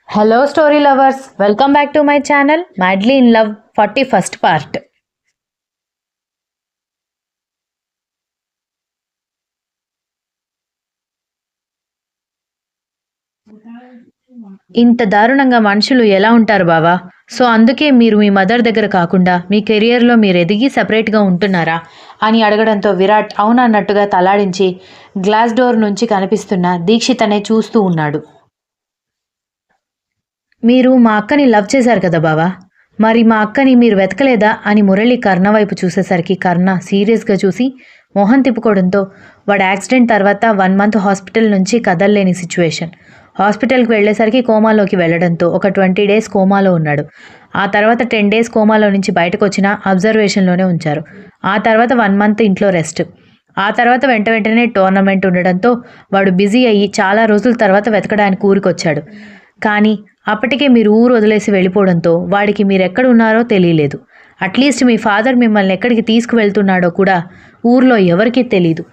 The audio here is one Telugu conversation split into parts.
Hello, story lovers. Welcome back to my channel, Madly in Love 41st part. ఇంత దారుణంగా మనుషులు ఎలా ఉంటారు బావా? సో అందుకే మీరు మీ మదర్ దగ్గర కాకుండా మీ కెరియర్లో మీరు ఎదిగి సపరేట్గా ఉంటున్నారా అని అడగడంతో విరాట్ అవునన్నట్టుగా తలాడించి గ్లాస్ డోర్ నుంచి కనిపిస్తున్న దీక్షితనే చూస్తూ ఉన్నాడు. మీరు మా అక్కని లవ్ చేశారు కదా బావా, మరి మా అక్కని మీరు వెతకలేదా అని మురళి కర్ణ వైపు చూసేసరికి కర్ణ సీరియస్గా చూసి మొహం తిప్పుకోవడంతో వాడు యాక్సిడెంట్ తర్వాత 1 మంత్ హాస్పిటల్ నుంచి కదలలేని సిచ్యువేషన్. హాస్పిటల్కి వెళ్ళేసరికి కోమాలోకి వెళ్ళడంతో ఒక 20 days కోమాలో ఉన్నాడు. ఆ తర్వాత 10 days కోమాలో నుంచి బయటకు వచ్చిన అబ్జర్వేషన్లోనే ఉంచారు. ఆ తర్వాత 1 month ఇంట్లో రెస్ట్. ఆ తర్వాత వెంటనే టోర్నమెంట్ ఉండడంతో వాడు బిజీ అయ్యి చాలా రోజుల తర్వాత వెతకడానికి ఊరికొచ్చాడు. కానీ అప్పటికే మీరు ఊరు వదిలేసి వెళ్ళిపోవడంతో వాడికి మీరెక్కడ ఉన్నారో తెలియలేదు. అట్లీస్ట్ మీ ఫాదర్ మిమ్మల్ని ఎక్కడికి తీసుకువెళ్తున్నాడో కూడా ఊర్లో ఎవరికీ తెలీదు,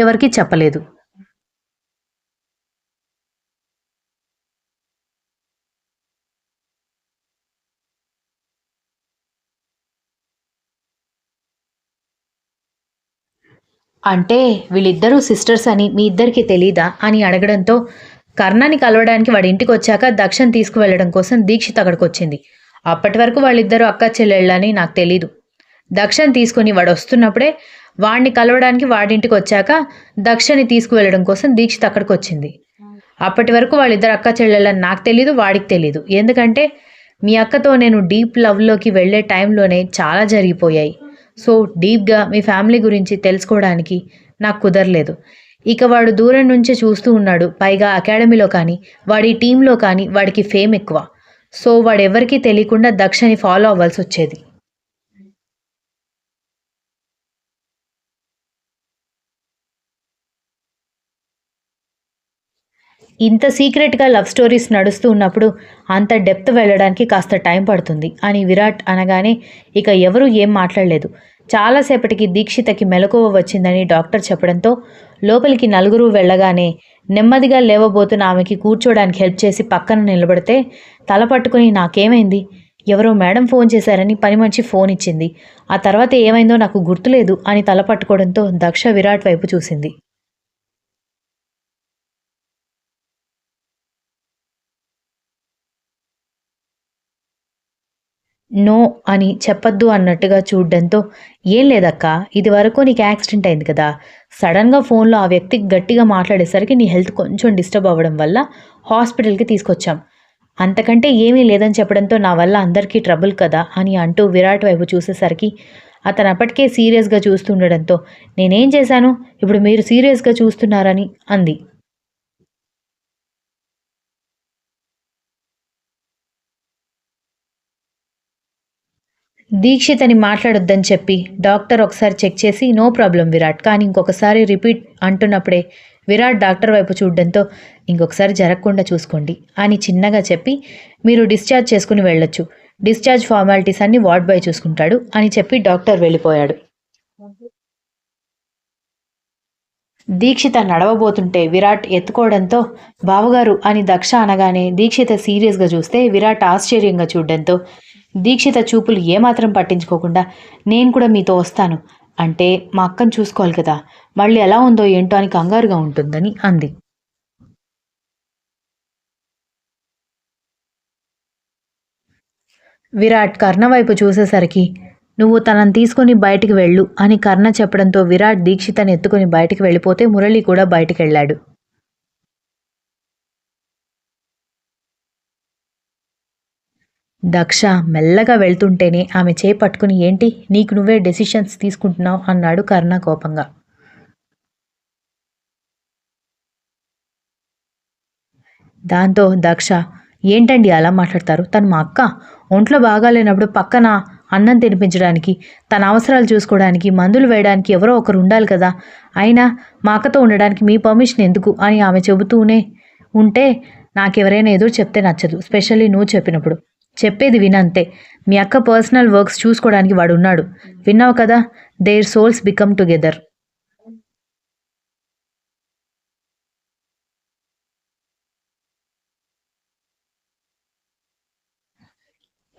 ఎవరికీ చెప్పలేదు. అంటే వీళ్ళిద్దరూ సిస్టర్స్ అని మీ ఇద్దరికీ తెలీదా అని అడగడంతో కర్ణని కలవడానికి వాడి ఇంటికి వచ్చాక దక్షని తీసుకువెళ్ళడం కోసం దీక్షిత్ అక్కడికి వచ్చింది. అప్పటి వరకు వాళ్ళిద్దరూ అక్క చెల్లెళ్ళని నాకు తెలీదు. దక్షని తీసుకుని వాడు వస్తున్నప్పుడే వాడిని కలవడానికి వాడింటికి వచ్చాక దక్షని తీసుకువెళ్ళడం కోసం దీక్షిత్ అక్కడికి వచ్చింది. అప్పటి వరకు వాళ్ళిద్దరు అక్క చెల్లెళ్ళని నాకు తెలీదు, వాడికి తెలీదు. ఎందుకంటే మీ అక్కతో నేను డీప్ లవ్లోకి వెళ్ళే టైంలోనే చాలా జరిగిపోయాయి. సో డీప్గా మీ ఫ్యామిలీ గురించి తెలుసుకోవడానికి నాకు కుదరలేదు. ఇక వాడు దూరం నుంచే చూస్తూ ఉన్నాడు. పైగా అకాడమీలో కానీ వాడి టీంలో కానీ వాడికి ఫేమ్ ఎక్కువ. సో వాడెవరికీ తెలియకుండా దక్షని ఫాలో అవ్వాల్సి వచ్చేది. ఇంత సీక్రెట్గా లవ్ స్టోరీస్ నడుస్తూ ఉన్నప్పుడు అంత డెప్త్ వెళ్ళడానికి కాస్త టైం పడుతుంది అని విరాట్ అనగానే ఇక ఎవరూ ఏం మాట్లాడలేదు. చాలాసేపటికి దీక్షితకి మెలకువ వచ్చిందని డాక్టర్ చెప్పడంతో లోపలికి నలుగురు వెళ్ళగానే నెమ్మదిగా లేవబోతున్న ఆమెకి కూర్చోడానికి హెల్ప్ చేసి పక్కన నిలబడితే తల పట్టుకుని నాకేమైంది, ఎవరో మేడం ఫోన్ చేశారని పని మనిషి ఫోన్ ఇచ్చింది, ఆ తర్వాత ఏమైందో నాకు గుర్తులేదు అని తల పట్టుకోవడంతో దక్ష విరాట్ వైపు చూసింది. నో అని చెప్పొద్దు అన్నట్టుగా చూడ్డంతో ఏం లేదక్కా, ఇది వరకు నీకు యాక్సిడెంట్ అయింది కదా, సడన్గా ఫోన్లో ఆ వ్యక్తికి గట్టిగా మాట్లాడేసరికి నీ హెల్త్ కొంచెం డిస్టర్బ్ అవ్వడం వల్ల హాస్పిటల్కి తీసుకొచ్చాం, అంతకంటే ఏమీ లేదని చెప్పడంతో నా వల్ల అందరికీ ట్రబుల్ కదా అని అంటూ విరాట్ వైపు చూసేసరికి అతను అప్పటికే సీరియస్గా చూస్తుండడంతో నేనేం చేశాను, ఇప్పుడు మీరు సీరియస్గా చూస్తున్నారని అంది. దీక్షిత్ అని మాట్లాడొద్దని చెప్పి డాక్టర్ ఒకసారి చెక్ చేసి నో ప్రాబ్లం విరాట్, కానీ ఇంకొకసారి రిపీట్ అంటున్నప్పుడే విరాట్ డాక్టర్ వైపు చూడడంతో ఇంకొకసారి జరగకుండా చూసుకోండి అని చిన్నగా చెప్పి మీరు డిశ్చార్జ్ చేసుకుని వెళ్ళొచ్చు, డిశ్చార్జ్ ఫార్మాలిటీస్ అన్ని వార్డ్ బాయ్ చూసుకుంటాడు అని చెప్పి డాక్టర్ వెళ్ళిపోయాడు. దీక్షిత నడవబోతుంటే విరాట్ ఎత్తుకోవడంతో బావగారు అని దక్ష అనగానే దీక్షిత సీరియస్గా చూస్తే విరాట్ ఆశ్చర్యంగా చూడడంతో దీక్షిత చూపులు ఏమాత్రం పట్టించుకోకుండా నేను కూడా మీతో వస్తాను అంటే మా అక్కను చూసుకోవాలి కదా, మళ్ళీ ఎలా ఉందో ఏంటో అని కంగారుగా ఉంటుందని అంది. విరాట్ కర్ణ వైపు చూసేసరికి నువ్వు తనని తీసుకుని బయటికి వెళ్ళు అని కర్ణ చెప్పడంతో విరాట్ దీక్షితని ఎత్తుకుని బయటికి వెళ్ళిపోతే మురళి కూడా బయటికి వెళ్ళాడు. దక్ష మెల్లగా వెళ్తుంటేనే ఆమె పట్టుకుని ఏంటి నీకు నువ్వే డెసిషన్స్ తీసుకుంటున్నావు అన్నాడు కర్ణ కోపంగా. దాంతో దక్ష ఏంటండి అలా మాట్లాడతారు, తను మా అక్క, ఒంట్లో బాగాలేనప్పుడు పక్కన అన్నం తినిపించడానికి తన అవసరాలు చూసుకోవడానికి మందులు వేయడానికి ఎవరో ఒకరు ఉండాలి కదా, అయినా మా అక్కతో ఉండడానికి మీ పర్మిషన్ ఎందుకు అని ఆమె చెబుతూనే ఉంటే నాకెవరైనా ఎదురు చెప్తే నచ్చదు, స్పెషల్లీ నువ్వు చెప్పినప్పుడు. చెప్పేది వినంతే, మీ అక్క పర్సనల్ వర్క్స్ చూసుకోవడానికి వాడు ఉన్నాడు, విన్నావు కదా, దేర్ సోల్స్ బికమ్ టుగెదర్.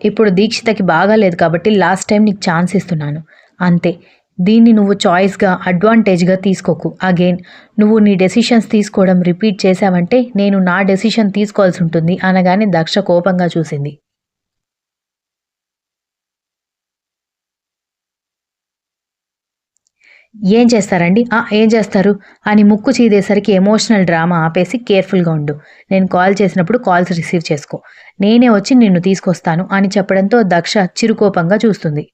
ఇప్పుడు దీక్షితకి బాగాలేదు కాబట్టి లాస్ట్ టైం నీకు ఛాన్స్ ఇస్తున్నాను. అంతే. దీన్ని నువ్వు చాయిస్‌గా, అడ్వాంటేజ్‌గా తీసుకోకు. అగైన్ నువ్వు నీ డెసిషన్స్ తీసుకోవడం రిపీట్ చేశావంటే నేను నా డెసిషన్ తీసుకోవాల్సుంటుంది అనగానే దక్ష కోపంగా చూసింది. ఏం చేస్తారండి? ఏం చేస్తారు? అని ముక్కు చీదేసరికి ఎమోషనల్ డ్రామా ఆపేసి కేర్‌ఫుల్‌గా ఉండు. నేను కాల్ చేసినప్పుడు కాల్స్ రిసీవ్ చేసుకో. నేనే వచ్చి నిన్ను తీసుకొస్తాను అని చెప్పడంతో దక్ష చిరుకోపంగా చూస్తుంది.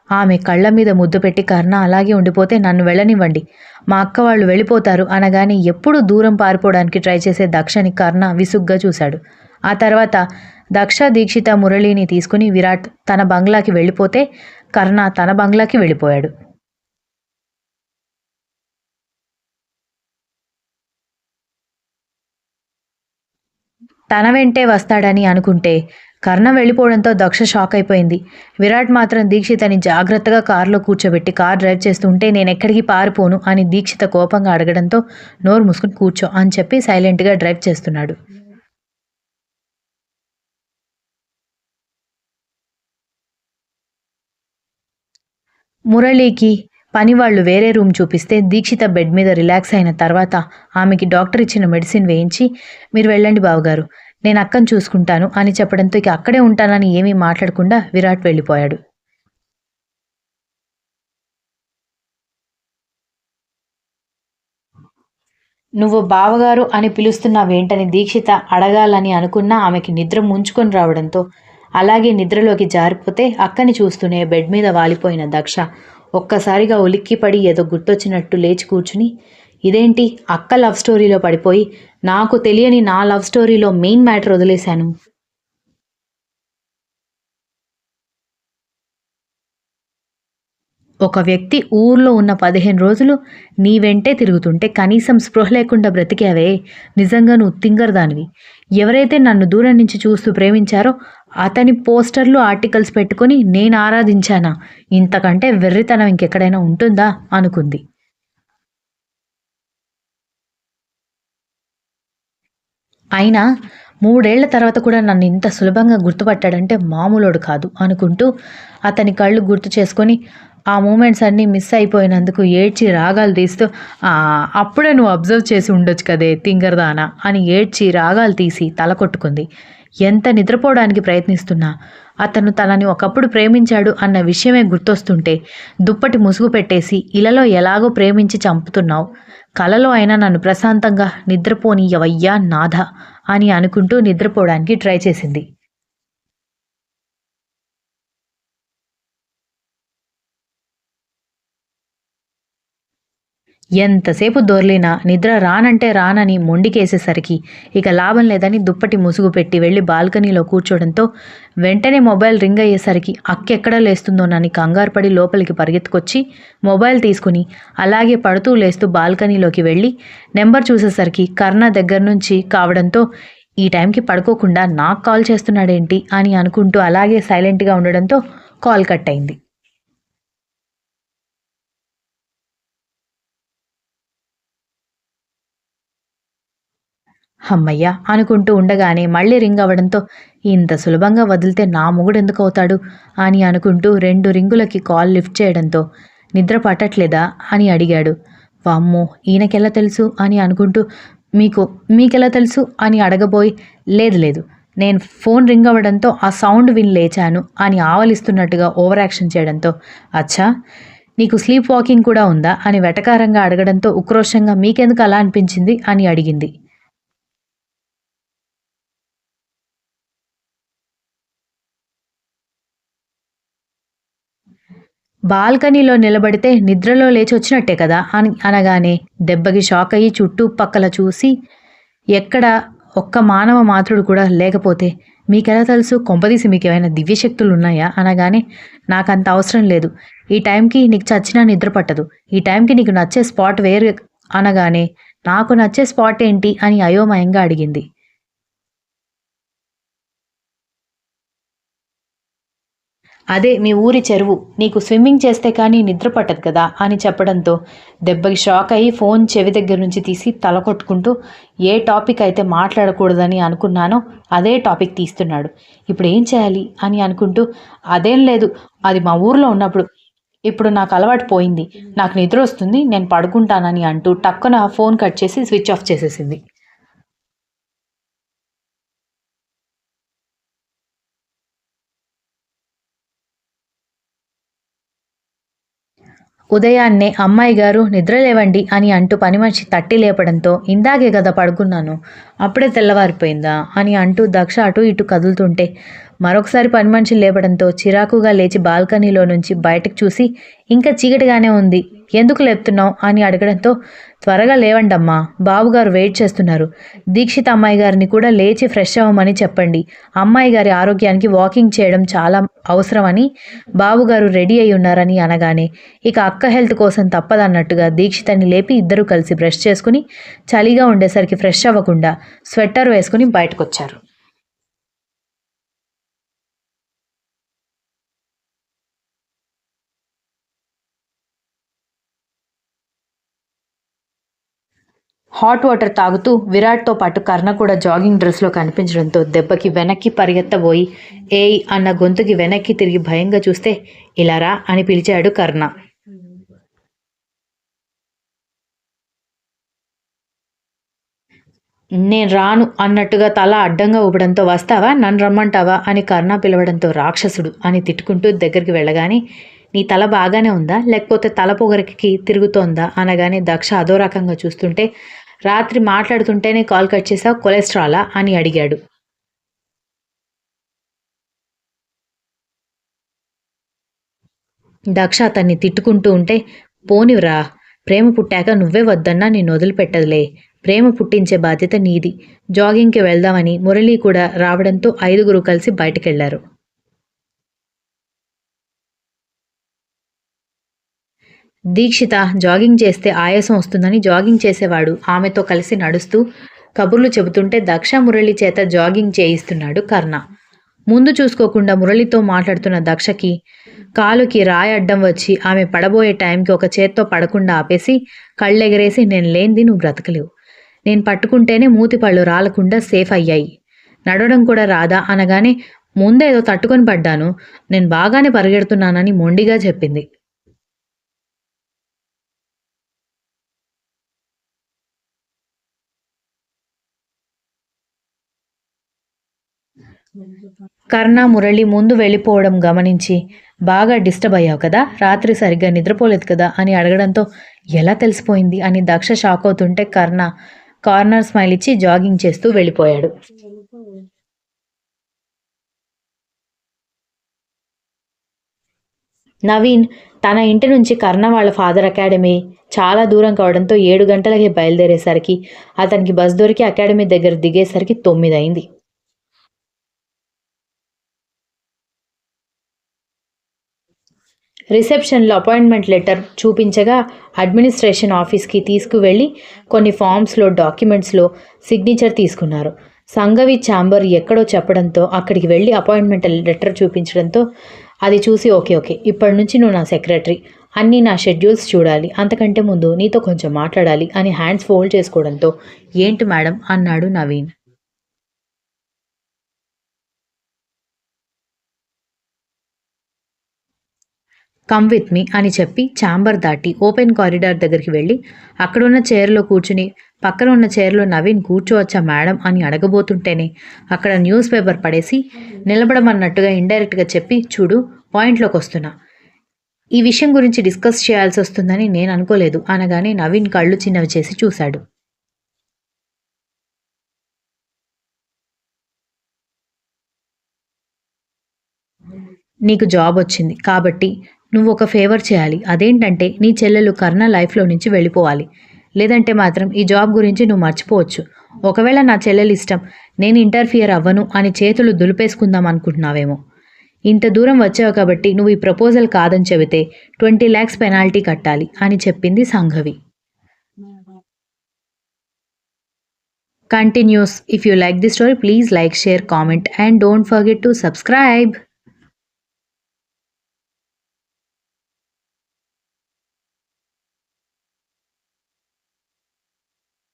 ఆమె కళ్ళ మీద ముద్దు పెట్టి కర్ణ అలాగే ఉండిపోతే నన్ను వెళ్ళనివ్వండి. మా అక్క వాళ్ళు వెళ్ళిపోతారు అనగానే ఎప్పుడూ దూరం పారిపోవడానికి ట్రై చేసే దక్షని కర్ణ విసుగ్గా చూశాడు. ఆ తర్వాత దక్ష, దీక్షిత, మురళిని తీసుకుని విరాట్ తన బంగ్లాకి వెళ్ళిపోతే కర్ణ తన బంగ్లాకి వెళ్ళిపోయాడు. తన వెంటే వస్తాడని అనుకుంటే కర్ణ వెళ్ళిపోవడంతో దక్ష షాక్ అయిపోయింది. విరాట్ మాత్రం దీక్షితని జాగ్రత్తగా కారులో కూర్చోబెట్టి కార్ డ్రైవ్ చేస్తుంటే నేనెక్కడికి పారిపోను అని దీక్షిత కోపంగా అడగడంతో నోరు మూసుకుని కూర్చో అని చెప్పి సైలెంట్‌గా డ్రైవ్ చేస్తున్నాడు. మురళికి పనివాళ్ళు వేరే రూమ్ చూపిస్తే దీక్షిత బెడ్ మీద రిలాక్స్ అయిన తర్వాత ఆమెకి డాక్టర్ ఇచ్చిన మెడిసిన్ వేయించి మీరు వెళ్ళండి బావగారు, నేను అక్కని చూసుకుంటాను అని చెప్పడంతో ఇక అక్కడే ఉంటానని ఏమీ మాట్లాడకుండా విరాట్ వెళ్ళిపోయాడు. నువ్వు బావగారు అని పిలుస్తున్నావేంటని దీక్షిత అడగాలని అనుకున్నా ఆమెకి నిద్ర ముంచుకొని రావడంతో అలాగే నిద్రలోకి జారిపోతే అక్కని చూస్తూనే బెడ్ మీద వాలిపోయిన దక్ష ఒక్కసారిగా ఉలిక్కిపడి ఏదో గుర్తొచ్చినట్టు లేచి కూర్చుని ఇదేంటి అక్క లవ్ స్టోరీలో పడిపోయి నాకు తెలియని నా లవ్ స్టోరీలో మెయిన్ మ్యాటర్ వదిలేశాను. ఒక వ్యక్తి ఊర్లో ఉన్న 15 రోజులు నీ వెంటే తిరుగుతుంటే కనీసం స్పృహ లేకుండా బ్రతికావే! నిజంగా నువ్వు తింగరదానివి. ఎవరైతే నన్ను దూరం నుంచి చూస్తూ ప్రేమించారో అతని పోస్టర్లు, ఆర్టికల్స్ పెట్టుకొని నేను ఆరాధించానా? ఇంతకంటే వెర్రితనం ఇంకెక్కడైనా ఉంటుందా? అనుకుంది. అయినా 3 ఏళ్ల తర్వాత కూడా నన్ను ఇంత సులభంగా గుర్తుపట్టాడంటే మామూలోడు కాదు అనుకుంటూ అతని కళ్ళు గుర్తు చేసుకొని ఆ మూమెంట్స్ అన్నీ మిస్ అయిపోయినందుకు ఏడ్చి రాగాలు తీస్తూ అప్పుడే నువ్వు అబ్జర్వ్ చేసి ఉండొచ్చు కదే తింగరదానా అని ఏడ్చి రాగాలు తీసి తల కొట్టుకుంది. ఎంత నిద్రపోవడానికి ప్రయత్నిస్తున్నా అతను తనని ఒకప్పుడు ప్రేమించాడు అన్న విషయమే గుర్తొస్తుంటే దుప్పటి ముసుగు పెట్టేసి ఇలలో ఎలాగో ప్రేమించి చంపుతున్నావు, కలలో అయినా నన్ను ప్రశాంతంగా నిద్రపోనియ్యవయ్యా నాథ అని అనుకుంటూ నిద్రపోవడానికి ట్రై చేసింది. ఎంతసేపు దొర్లినా నిద్ర రానంటే రానని మొండికేసేసరికి ఇక లాభం లేదని దుప్పటి ముసుగు పెట్టి వెళ్ళి బాల్కనీలో కూర్చోడంతో వెంటనే మొబైల్ రింగ్ అయ్యేసరికి అక్కెక్కడ లేస్తుందోనని కంగారు పడి లోపలికి పరిగెత్తుకొచ్చి మొబైల్ తీసుకుని అలాగే పడుతూ లేస్తూ బాల్కనీలోకి వెళ్ళి నెంబర్ చూసేసరికి కర్ణ దగ్గర నుంచి కావడంతో ఈ టైంకి పడుకోకుండా నాకు కాల్ చేస్తున్నాడేంటి అని అనుకుంటూ అలాగే సైలెంట్గా ఉండడంతో కాల్ కట్ అయింది. హమ్మయ్య! అనుకుంటూ ఉండగానే మళ్ళీ రింగ్ అవ్వడంతో ఇంత సులభంగా వదిలితే నా మొగుడెందుకవుతాడు అని అనుకుంటూ 2 రింగులకి కాల్ లిఫ్ట్ చేయడంతో నిద్ర పట్టట్లేదా అని అడిగాడు. వామ్మో! ఈయనకెలా తెలుసు అని అనుకుంటూ మీకు మీకెలా తెలుసు అని అడగబోయి లేదు లేదు, నేను ఫోన్ రింగ్ అవ్వడంతో ఆ సౌండ్ విని లేచాను అని ఆవలిస్తున్నట్టుగా ఓవర్ యాక్షన్ చేయడంతో అచ్చా! నీకు స్లీప్ వాకింగ్ కూడా ఉందా అని వెటకారంగా అడగడంతో ఉక్రోషంగా మీకెందుకు అలా అనిపించింది అని అడిగింది. బాల్కనీలో నిలబడితే నిద్రలో లేచొచ్చినట్టే కదా అని అనగానే దెబ్బకి షాక్ అయ్యి చుట్టుపక్కల చూసి ఎక్కడ ఒక్క మానవ మాతృడు కూడా లేకపోతే మీకెలా తెలుసు కొంపదీసి మీకేమైనా దివ్యశక్తులున్నాయా అనగానే నాకంత అవసరం లేదు. ఈ టైంకి నీకు చచ్చినా నిద్ర పట్టదు. ఈ టైంకి నీకు నచ్చే స్పాట్ వేరు అనగానే నాకు నచ్చే స్పాట్ ఏంటి అని అయోమయంగా అడిగింది. అదే మీ ఊరి చెరువు. నీకు స్విమ్మింగ్ చేస్తే కానీ నిద్ర పట్టదు కదా అని చెప్పడంతో దెబ్బకి షాక్ అయ్యి ఫోన్ చెవి దగ్గర నుంచి తీసి తల కొట్టుకుంటూ ఏ టాపిక్ అయితే మాట్లాడకూడదని అనుకున్నానో అదే టాపిక్ తీస్తున్నాడు. ఇప్పుడు ఏం చేయాలి అని అనుకుంటూ అదేం లేదు, అది మా ఊర్లో ఉన్నప్పుడు, ఇప్పుడు నాకు అలవాటు పోయింది, నాకు నిద్ర వస్తుంది, నేను పడుకుంటానని అంటూ టక్కున ఫోన్ కట్ చేసి స్విచ్ ఆఫ్ చేసేసింది. ఉదయాన్నే అమ్మాయి గారు నిద్రలేవండి అని అంటూ పని మనిషి తట్టి లేపడంతో ఇందాకే కదా పడుకున్నాను, అప్పుడే తెల్లవారిపోయిందా అని అంటూ దక్ష అటు ఇటు కదులుతుంటే మరొకసారి పని మనిషి లేపడంతో చిరాకుగా లేచి బాల్కనీలో నుంచి బయటకు చూసి ఇంకా చీకటిగానే ఉంది, ఎందుకు లేపుతున్నావు అని అడగడంతో త్వరగా లేవండమ్మా, బాబుగారు వెయిట్ చేస్తున్నారు, దీక్షిత్ అమ్మాయి గారిని కూడా లేచి ఫ్రెష్ అవ్వమని చెప్పండి, అమ్మాయి గారి ఆరోగ్యానికి వాకింగ్ చేయడం చాలా అవసరమని బాబుగారు రెడీ అయి ఉన్నారని అనగానే ఇక అక్క హెల్త్ కోసం తప్పదన్నట్టుగా దీక్షితని లేపి ఇద్దరూ కలిసి బ్రష్ చేసుకుని చలిగా ఉండేసరికి ఫ్రెష్ అవ్వకుండా స్వెట్టర్ వేసుకుని బయటకొచ్చారు. హాట్ వాటర్ తాగుతూ విరాట్తో పాటు కర్ణ కూడా జాగింగ్ డ్రెస్లో కనిపించడంతో దెబ్బకి వెనక్కి పరిగెత్తబోయి ఏయ్ అన్న గొంతుకి వెనక్కి తిరిగి భయంగా చూస్తే ఇలా రా అని పిలిచాడు కర్ణ. నేను రాను అన్నట్టుగా తల అడ్డంగా ఊపడంతో వస్తావా, నన్ను రమ్మంటావా అని కర్ణ పిలవడంతో రాక్షసుడు అని తిట్టుకుంటూ దగ్గరికి వెళ్ళగానే నీ తల బాగానే ఉందా లేకపోతే తల పొగరికి తిరుగుతోందా అనగానే దక్ష అదో రకంగా చూస్తుంటే రాత్రి మాట్లాడుతుంటేనే కాల్ కట్ చేసావు, కొలెస్ట్రాలా అని అడిగాడు. దక్ష అతన్ని తిట్టుకుంటూ ఉంటే పోనివ్రా, ప్రేమ పుట్టాక నువ్వే వద్దన్నా నేను వదిలిపెట్టదులే, ప్రేమ పుట్టించే బాధ్యత నీది, జాగింగ్కి వెళ్దామని మురళి కూడా రావడంతో ఐదుగురు కలిసి బయటకెళ్లారు. దీక్షిత జాగింగ్ చేస్తే ఆయాసం వస్తుందని జాగింగ్ చేసేవాడు ఆమెతో కలిసి నడుస్తూ కబుర్లు చెబుతుంటే దక్ష మురళి చేత జాగింగ్ చేయిస్తున్నాడు కర్ణ. ముందు చూసుకోకుండా మురళితో మాట్లాడుతున్న దక్షకి కాలుకి రాయి అడ్డం వచ్చి ఆమె పడబోయే టైంకి ఒక చేత్తో పడకుండా ఆపేసి కళ్ళెగరేసి నేను లేనిది నువ్వు బ్రతకలేవు, నేను పట్టుకుంటేనే మూతి పళ్ళు రాలకుండా సేఫ్ అయ్యాయి, నడవడం కూడా రాదా అనగానే ముందేదో తట్టుకొని పడ్డాను, నేను బాగానే పరిగెడుతున్నానని మొండిగా చెప్పింది. కర్ణ మురళి ముందు వెళ్ళిపోవడం గమనించి బాగా డిస్టర్బ్ అయ్యావు కదా, రాత్రి సరిగ్గా నిద్రపోలేదు కదా అని అడగడంతో ఎలా తెలిసిపోయింది అని దక్ష షాక్ అవుతుంటే కర్ణ కార్నర్ స్మైల్ ఇచ్చి జాగింగ్ చేస్తూ వెళ్ళిపోయాడు. నవీన్ తన ఇంటి నుంచి కర్ణ వాళ్ళ ఫాదర్ అకాడమీ చాలా దూరం కావడంతో 7 గంటలకి బయలుదేరేసరికి అతనికి బస్ దొరికి అకాడమీ దగ్గర దిగేసరికి 9 అయింది. రిసెప్షన్లో అపాయింట్మెంట్ లెటర్ చూపించగా అడ్మినిస్ట్రేషన్ ఆఫీస్కి తీసుకువెళ్ళి కొన్ని ఫామ్స్లో డాక్యుమెంట్స్లో సిగ్నేచర్ తీసుకున్నారు. సంఘవి ఛాంబర్ ఎక్కడో చెప్పడంతో అక్కడికి వెళ్ళి అపాయింట్మెంట్ లెటర్ చూపించడంతో అది చూసి ఓకే ఓకే, ఇప్పటి నుంచి నువ్వు నా సెక్రటరీ, అన్నీ నా షెడ్యూల్స్ చూడాలి, అంతకంటే ముందు నీతో కొంచెం మాట్లాడాలి అని హ్యాండ్స్ ఫోల్డ్ చేసుకోవడంతో ఏంటి మేడం అన్నాడు నవీన్. కమ్ విత్ మీ అని చెప్పి ఛాంబర్ దాటి ఓపెన్ కారిడార్ దగ్గరికి వెళ్ళి అక్కడున్న చైర్లో కూర్చుని పక్కన ఉన్న చైర్లో నవీన్ కూర్చోవచ్చా మేడం అని అడగబోతుంటేనే అక్కడ న్యూస్ పేపర్ పడేసి నిలబడమన్నట్టుగా ఇండైరెక్ట్గా చెప్పి చూడు పాయింట్లోకి వస్తున్నా, ఈ విషయం గురించి డిస్కస్ చేయాల్సి వస్తుందని నేను అనుకోలేదు అనగానే నవీన్ కళ్ళు చిన్నవి చేసి చూశాడు. నీకు జాబ్ వచ్చింది కాబట్టి నువ్వు ఒక ఫేవర్ చేయాలి, అదేంటంటే నీ చెల్లెలు కర్ణ లైఫ్లో నుంచి వెళ్ళిపోవాలి, లేదంటే మాత్రం ఈ జాబ్ గురించి నువ్వు మర్చిపోవచ్చు, ఒకవేళ నా చెల్లెలు ఇష్టం నేను ఇంటర్ఫియర్ అవ్వను అని చేతులు దులిపేసుకుందాం అనుకుంటున్నావేమో, ఇంత దూరం వచ్చావు కాబట్టి నువ్వు ఈ ప్రపోజల్ కాదని చెబితే 20 lakhs పెనాల్టీ కట్టాలి అని చెప్పింది Sanghavi. Continuous. If you like the story please like share comment and don't forget to subscribe.